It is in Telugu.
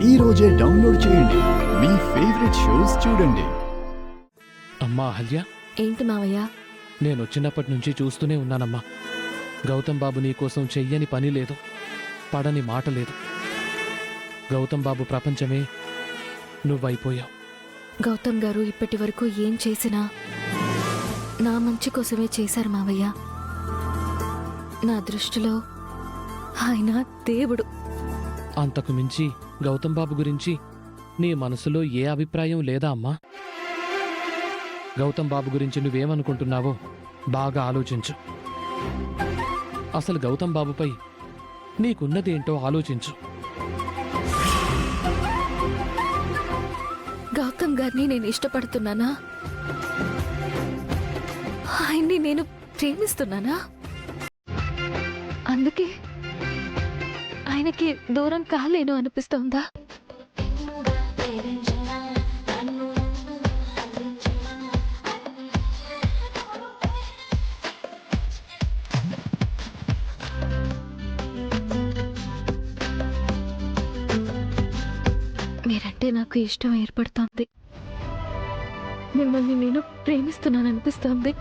ఈ రోజే డౌన్లోడ్ చేయండి. మీ ఫేవరెట్ షోస్ చూడండి. అమ్మా అహల్య, ఏంటి మావయ్య? నేనొచ్చినప్పటి నుంచి చూస్తూనే ఉన్నానమ్మా. గౌతమ్ బాబు నీకోసం చెయ్యని పని లేదు, పడని మాట లేదు. గౌతమ్ బాబు ప్రపంచమే నువ్వైపోయావు. గౌతమ్ గారు ఇప్పటి వరకు ఏం చేసినా నా మంచి కోసమే చేశారు మావయ్య. నా దృష్టిలో ఆయన దేవుడు. అంతకు మించి గౌతమ్ బాబు గురించి నీ మనసులో ఏ అభిప్రాయం లేదా అమ్మా? గౌతమ్ బాబు గురించి నువ్వేమనుకుంటున్నావో బాగా ఆలోచించు. అసలు గౌతమ్ బాబుపై నీకున్నదేంటో ఆలోచించు. గౌతమ్ గారిని నేను ఇష్టపడుతున్నానా? ఆయన్ని నేను ప్రేమిస్తున్నానా? అందుకే ఆయనకి దూరం కాలేను అనిపిస్తోందా? మీరంటే నాకు ఇష్టం ఏర్పడుతోంది. మిమ్మల్ని నేను ప్రేమిస్తున్నాననిపిస్తోంది.